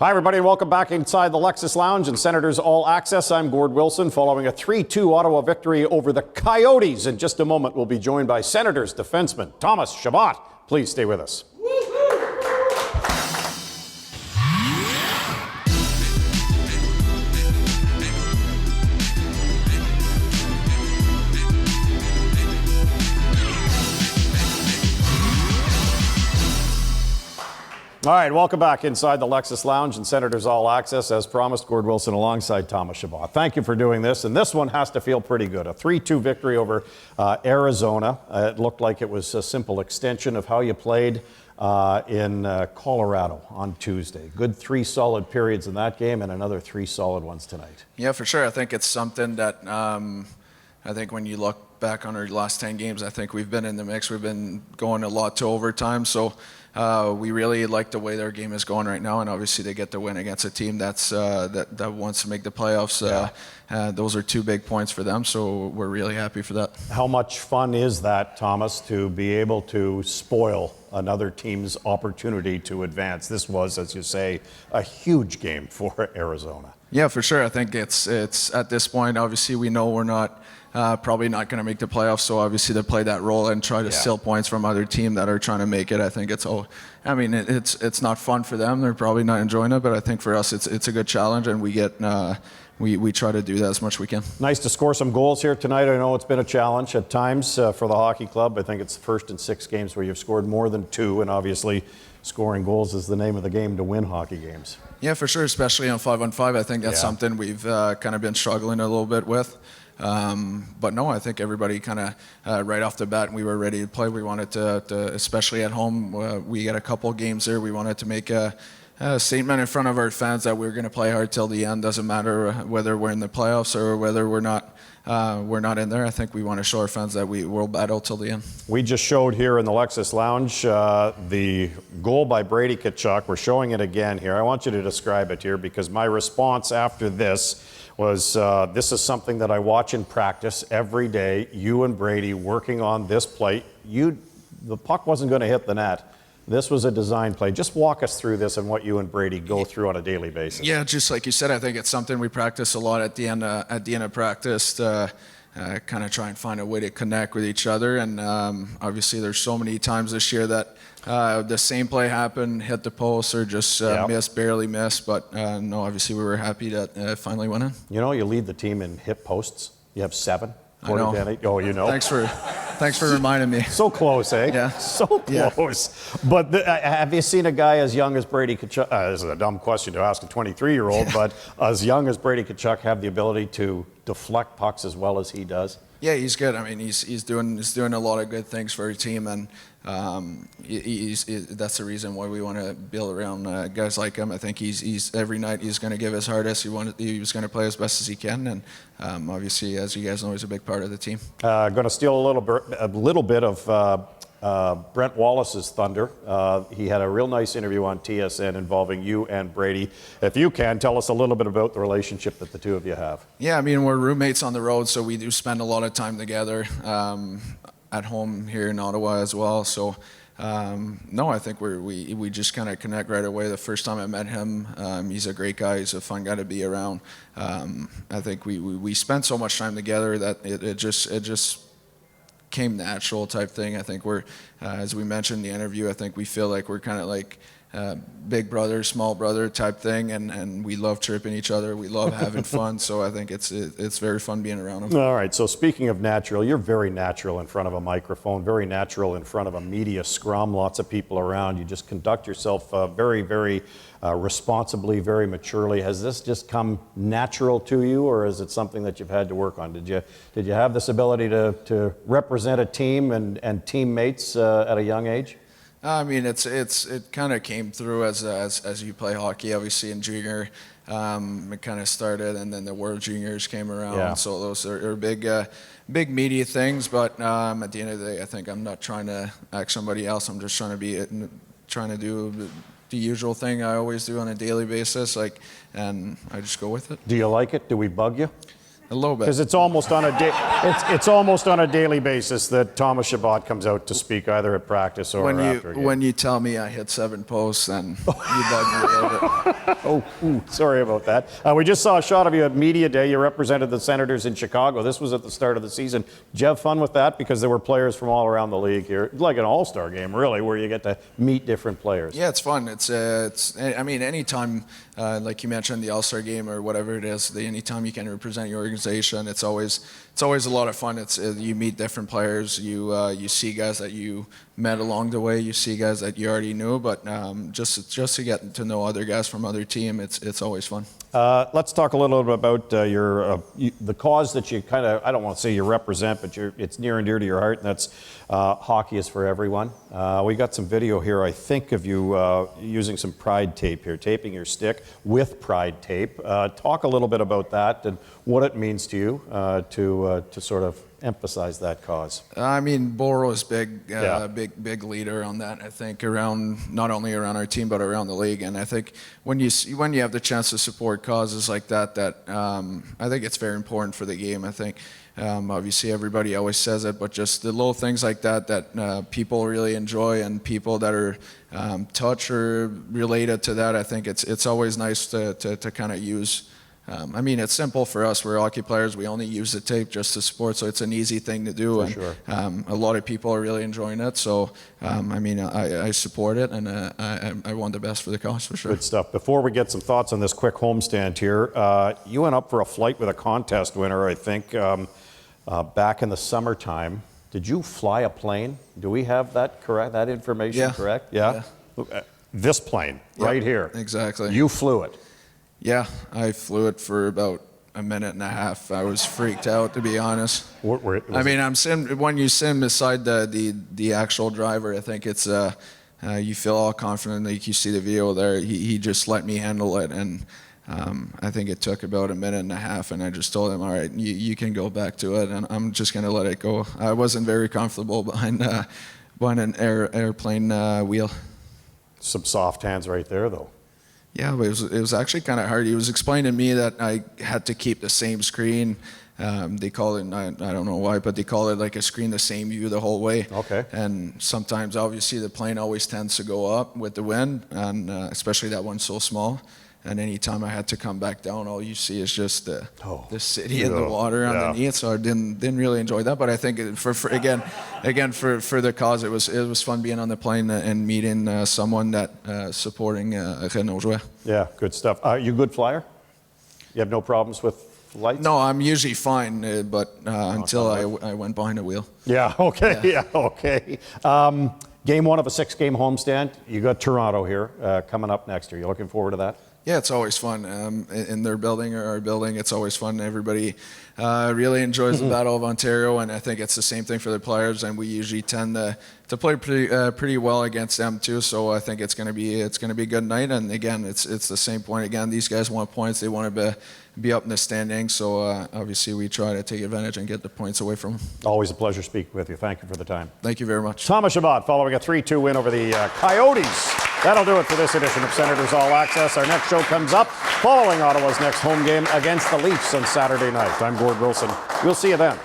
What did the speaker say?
Hi, everybody, and welcome back inside the Lexus Lounge and Senators All Access. I'm Gord Wilson, following a 3-2 Ottawa victory over the Coyotes. In just a moment, we'll be joined by Senators defenseman Thomas Chabot. Please stay with us. All right, welcome back inside the Lexus Lounge and Senators All Access. As promised, Gord Wilson alongside Thomas Chabot. Thank you for doing this, and this one has to feel pretty good. A 3-2 victory over Arizona. It looked like it was a simple extension of how you played in Colorado on Tuesday. Good 3 solid periods in that game and another 3 solid ones tonight. Yeah, for sure. I think it's something that I think when you look back on our last 10 games, I think we've been in the mix. We've been going a lot to overtime, so we really like the way their game is going right now, and obviously they get the win against a team that's that wants to make the playoffs. Those are 2 big points for them, so we're really happy for that. How much fun is that, Thomas, to be able to spoil another team's opportunity to advance? This was, as you say, a huge game for Arizona. Yeah, for sure. I think it's at this point, obviously we know we're not probably not going to make the playoffs, so obviously to play that role and try to steal points from other team that are trying to make it, I think it's not fun for them. They're probably not enjoying it, but I think for us it's a good challenge, and we try to do that as much as we can. Nice to score some goals here tonight. I know it's been a challenge at times for the hockey club. I think it's the first in 6 games where you've scored more than 2, and obviously scoring goals is the name of the game to win hockey games. Yeah, for sure, especially on 5-on-5. I think that's something we've kind of been struggling a little bit with. But no, I think everybody kind of right off the bat, we were ready to play. We wanted to especially at home, we got a couple games there. We wanted to make a statement in front of our fans that we're going to play hard till the end. Doesn't matter whether we're in the playoffs or whether we're not in there. I think we want to show our fans that we'll battle till the end. We just showed here in the Lexus Lounge the goal by Brady Tkachuk. We're showing it again here. I want you to describe it here, because my response after this was, this is something that I watch in practice every day. You and Brady working on this play. The puck wasn't going to hit the net. This was a design play. Just walk us through this and what you and Brady go through on a daily basis. Yeah, just like you said, I think it's something we practice a lot at the end of practice to kind of try and find a way to connect with each other. And obviously there's so many times this year that the same play happened, hit the post, or just barely missed. But no, obviously we were happy that it finally went in. You know, you lead the team in hit posts. You have 7. I know. Oh, you know. Thanks for reminding me. So close, eh? Yeah. So close. Yeah. But have you seen a guy as young as Brady Tkachuk? This is a dumb question to ask a 23-year-old, but as young as Brady Tkachuk have the ability to deflect pucks as well as he does? Yeah, he's good. I mean, he's doing a lot of good things for our team, and that's the reason why we want to build around guys like him. I think he's every night he's going to give his hardest. He was going to play as best as he can, and obviously, as you guys know, he's a big part of the team. Going to steal a little bit of Brent Wallace's thunder. He had a real nice interview on TSN involving you and Brady. If you can, tell us a little bit about the relationship that the two of you have. Yeah, I mean, we're roommates on the road, so we do spend a lot of time together at home here in Ottawa as well. So, no, I think we just kind of connect right away. The first time I met him, he's a great guy. He's a fun guy to be around. I think we spent so much time together that it just came natural type thing. I think we're, as we mentioned in the interview, I think we feel like we're kind of like big brother, small brother type thing, and we love tripping each other. We love having fun, so I think it's very fun being around him. All right, so speaking of natural, you're very natural in front of a microphone, very natural in front of a media scrum, lots of people around. You just conduct yourself very, very responsibly, very maturely. Has this just come natural to you, or is it something that you've had to work on? Did you have this ability to represent a team and teammates at a young age? I mean, it kind of came through as you play hockey. Obviously, in junior, it kind of started, and then the World Juniors came around. Yeah. So those are big media things. But at the end of the day, I think I'm not trying to act somebody else. I'm just trying to do the usual thing I always do on a daily basis, and I just go with it. Do you like it? Do we bug you? A little bit. Because it's almost on it's almost on a daily basis that Thomas Chabot comes out to speak either at practice or after a game. When you tell me I hit 7 posts, then you bug me a little bit. Sorry about that. We just saw a shot of you at Media Day. You represented the Senators in Chicago. This was at the start of the season. Did you have fun with that? Because there were players from all around the league here. Like an all-star game, really, where you get to meet different players. Yeah, it's fun. I mean, anytime, like you mentioned, the All-Star game or whatever it is, anytime you can represent your organization, it's always a lot of fun. You meet different players. You see guys that you met along the way. You see guys that you already knew, but just to get to know other guys from other team, it's always fun. Let's talk a little bit about the cause that you kind of, I don't want to say you represent, but it's near and dear to your heart, and that's hockey is for everyone. We got some video here, I think, of you using some Pride tape here, taping your stick with Pride tape. Talk a little bit about that and what it means to you to sort of emphasize that cause. I mean, Boro is big leader on that. I think not only around our team but around the league. And I think when you have the chance to support causes like that, I think it's very important for the game. I think obviously everybody always says it, but just the little things like that people really enjoy and people that are touched or related to that. I think it's always nice to kind of use. I mean, it's simple for us. We're hockey players. We only use the tape just to support, so it's an easy thing to do. For sure. A lot of people are really enjoying it. So, I mean, I support it, and I want the best for the cause, for sure. Good stuff. Before we get some thoughts on this quick homestand here, you went up for a flight with a contest winner, I think, back in the summertime. Did you fly a plane? Do we have that correct? That information correct? Yeah. This plane right here. Exactly. You flew it. Yeah, I flew it for about a minute and a half. I was freaked out, to be honest. I mean, when you sit beside the actual driver, I think it's you feel all confident. Like you see the video there, he just let me handle it, and I think it took about a minute and a half, and I just told him, all right, you can go back to it, and I'm just gonna let it go. I wasn't very comfortable behind an airplane wheel. Some soft hands right there, though. Yeah, but it was actually kind of hard. He was explaining to me that I had to keep the same screen. They call it, I don't know why, but they call it like a screen, the same view the whole way. Okay. And sometimes, obviously, the plane always tends to go up with the wind, and especially that one's so small. And anytime I had to come back down, all you see is just the city and the water underneath. So I didn't really enjoy that. But I think for the cause, it was fun being on the plane and meeting someone that supporting Renault Jouet. Yeah, good stuff. You a good flyer? You have no problems with flights? No, I'm usually fine, but until I went behind the wheel. Yeah. Okay. Yeah. Okay. Game 1 of a 6-game homestand. You got Toronto here coming up next year. You looking forward to that? Yeah, it's always fun. In their building or our building, it's always fun. Everybody really enjoys the Battle of Ontario, and I think it's the same thing for the players. And we usually tend to play pretty well against them too. So I think it's going to be a good night. And again, it's the same point. Again, these guys want points. They want to be up in the standings. So obviously, we try to take advantage and get the points away from them. Always a pleasure speaking with you. Thank you for the time. Thank you very much. Thomas Chabot following a 3-2 win over the Coyotes. That'll do it for this edition of Senators All Access. Our next show comes up following Ottawa's next home game against the Leafs on Saturday night. I'm Gord Wilson. We'll see you then.